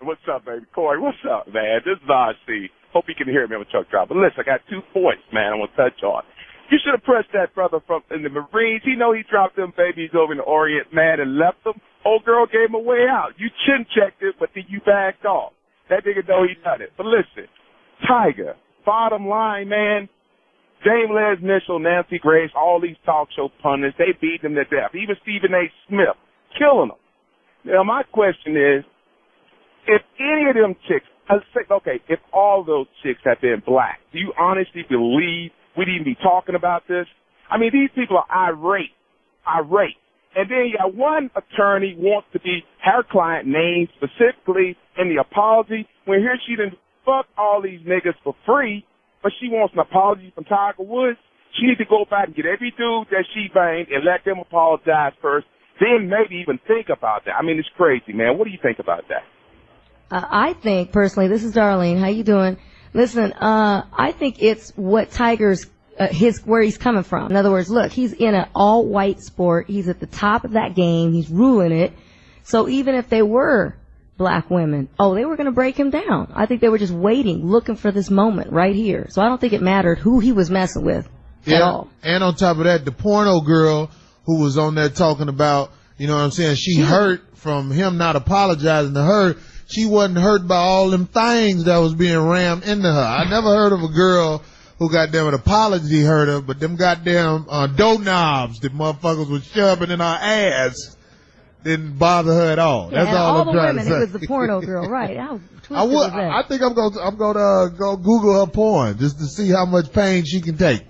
What's up, baby? Corey, what's up, man? This is RC. Hope you can hear me on the truck drive. But listen, I got 2 points, man, I want to touch on. You should have pressed that brother from in the Marines. He dropped them babies over in the Orient, man, and left them. Old girl gave him a way out. You chin checked it, but then you backed off. That nigga know he done it. But listen, Tiger, bottom line, man, Dame Les Mitchell, Nancy Grace, all these talk show pundits, they beat them to death. Even Stephen A. Smith, killing them. Now, my question is, if any of them chicks, if all those chicks had been black, do you honestly believe we'd even be talking about this? I mean, these people are irate. And then you got one attorney wants to be her client named specifically in the apology when here she done fuck all these niggas for free, but she wants an apology from Tiger Woods. She needs to go back and get every dude that she banged and let them apologize first, then maybe even think about that. I mean, it's crazy, man. What do you think about that? I think, personally, this is Darlene. How you doing? Listen, I think it's what Tiger's where he's coming from. In other words, look, he's in an all-white sport. He's at the top of that game. He's ruling it. So even if they were black women, they were going to break him down. I think they were just waiting, looking for this moment right here. So I don't think it mattered who he was messing with at all. And on top of that, the porno girl who was on there talking about, you know what I'm saying, she hurt from him not apologizing to her. She wasn't hurt by all them things that was being rammed into her. I never heard of a girl who goddamn an apology hurt her, but them goddamn doorknobs that motherfuckers was shoving in her ass didn't bother her at all. Yeah, that's all I'm trying to say. It was the porno girl, right? How I think I'm gonna go Google her porn just to see how much pain she can take.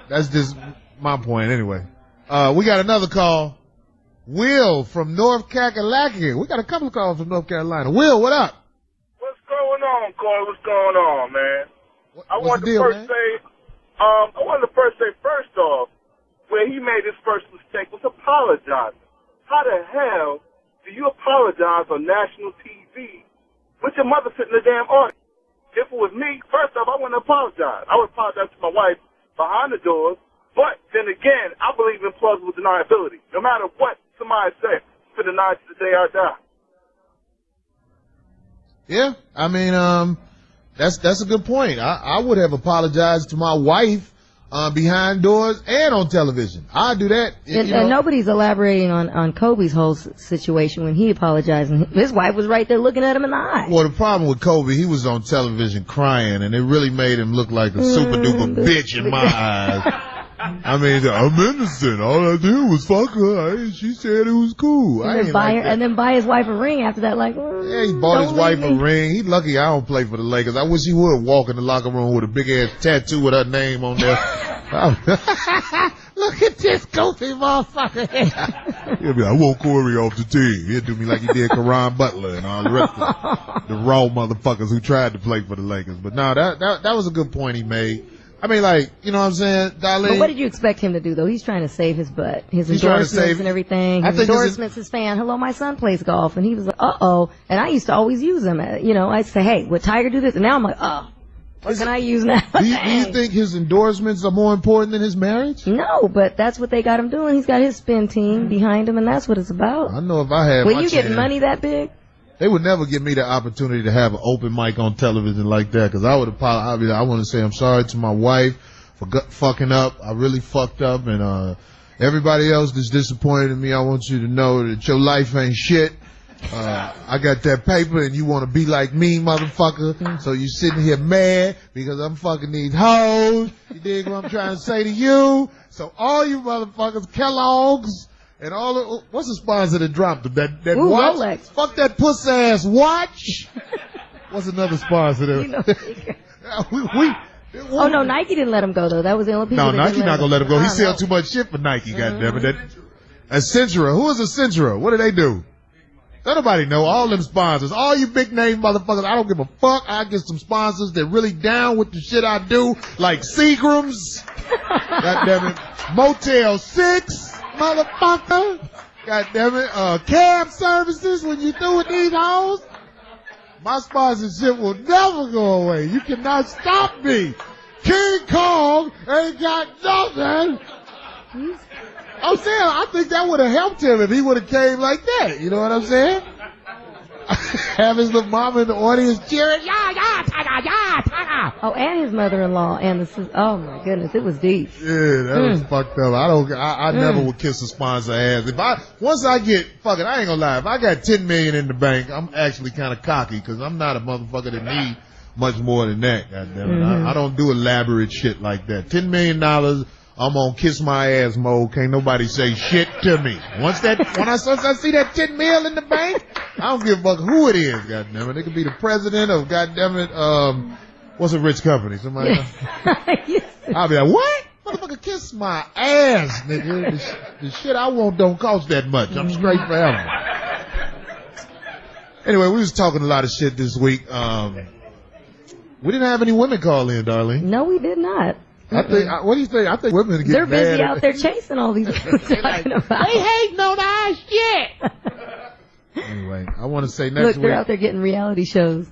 That's just my point anyway. We got another call. Will from North Kakalaki. We got a couple of calls from North Carolina. Will, what up? What's going on, Corey? What's going on, man? I wanted to first say, first off, where he made his first mistake was apologizing. How the hell do you apologize on national TV with your mother sitting in the damn audience? If it was me, first off, I wouldn't apologize. I would apologize to my wife behind the doors, but then again, I believe in plausible deniability. No matter what somebody says, to deny to the day I die. Yeah, I mean, that's a good point. I would have apologized to my wife behind doors and on television. I do that. And nobody's elaborating on Kobe's whole situation when he apologized. And his wife was right there looking at him in the eye. Well, the problem with Kobe, he was on television crying, and it really made him look like a super duper bitch in my eyes. I mean, I'm innocent. All I did was fuck her. She said it was cool. And then buy his wife a ring after that. Yeah, he bought his wife a ring. He's lucky I don't play for the Lakers. I wish he would walk in the locker room with a big ass tattoo with her name on there. Look at this goofy motherfucker. He'll be like, I want Corey off the team. He'll do me like he did Karan Butler and all the rest of the raw motherfuckers who tried to play for the Lakers. But no, that was a good point he made. I mean, you know what I'm saying, Darlene? But what did you expect him to do, though? He's trying to save his butt. His endorsements and everything. His endorsements, his fan. Hello, my son plays golf. And he was like, uh-oh. And I used to always use them. I'd say, hey, would Tiger do this? And now I'm like, what can I use now? Do you think his endorsements are more important than his marriage? No, but that's what they got him doing. He's got his spin team behind him, and that's what it's about. I know if I had When you get money that big? They would never give me the opportunity to have an open mic on television like that, because I would apologize. I want to say I'm sorry to my wife for fucking up. I really fucked up, and everybody else that's disappointed in me, I want you to know that your life ain't shit. I got that paper, and you want to be like me, motherfucker. So you sitting here mad because I'm fucking these hoes. You dig what I'm trying to say to you? So all you motherfuckers, Kellogg's, and all what's the sponsor that dropped them? That watch? Rolex. Fuck that puss ass watch. What's another sponsor that? Oh no, Nike didn't let him go though. That was the only people. No, Nike not gonna let him go. He sell too much shit for Nike. Goddamn it. Accenture. Who is Accenture? What do they do? Let nobody know. All them sponsors, all you big name motherfuckers, I don't give a fuck. I get some sponsors that really down with the shit I do, like Seagram's, goddammit, Motel 6, motherfucker, goddammit, cab services when you through with these hoes. My sponsorship will never go away. You cannot stop me. King Kong ain't got nothing. I'm saying, I think that would have helped him if he would have came like that. You know what I'm saying? Have his little mama in the audience cheering, yeah, yeah, ta-da, yeah, ta-da. Oh, and his mother-in-law and the oh my goodness, it was deep. Yeah, that was fucked up. I never would kiss a sponsor ass. Once I get, fuck it, I ain't gonna lie. If I got $10 million in the bank, I'm actually kind of cocky because I'm not a motherfucker that need much more than that. Goddamn it. I don't do elaborate shit like that. $10 million, I'm on kiss my ass mode. Can't nobody say shit to me. Once I see that 10 mil in the bank, I don't give a fuck who it is, goddammit. It could be the president of, goddammit, what's a rich company? Somebody I'll be like, what? Motherfucker, kiss my ass, nigga. The shit I want don't cost that much. I'm straight forever. Anyway, we was talking a lot of shit this week. We didn't have any women call in, Darlene. No, we did not. What do you think? I think women get They're mad. busy out there chasing all these people talking about. They hating on our shit. Anyway, I want to say next week. Look, they're out there getting reality shows.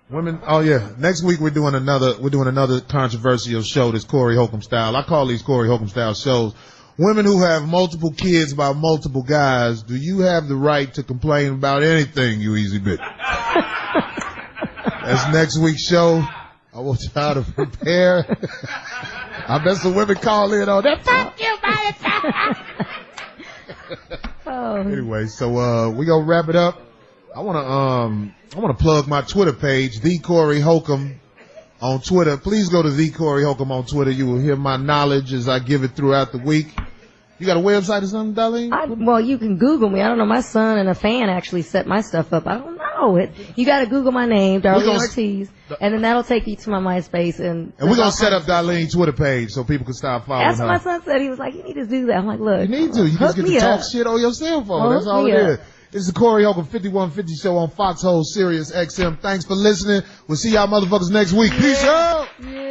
Women, oh yeah. Next week we're doing another controversial show, this Corey Holcomb style. I call these Corey Holcomb style shows. Women who have multiple kids by multiple guys, do you have the right to complain about anything, you easy bitch? That's next week's show. I want y'all to prepare. I bet some women call in on that. Fuck you, motherfucker. Anyway, so we gonna wrap it up. I wanna plug my Twitter page, The Corey Holcomb on Twitter. Please go to The Corey Holcomb on Twitter. You will hear my knowledge as I give it throughout the week. You got a website or something, Darlene? Well, you can Google me. I don't know. My son and a fan actually set my stuff up. I don't know it. You got to Google my name, Darlene Ortiz, and then that'll take you to my MySpace. And we're going to set up Darlene's Twitter page so people can start following her. That's what my son said. He was like, you need to do that. I'm like, look. You need to. You just get to talk shit on your cell phone. That's all it is. This is the Corey Holcomb 5150 show on Foxhole Sirius XM. Thanks for listening. We'll see y'all motherfuckers next week. Peace out. Yeah.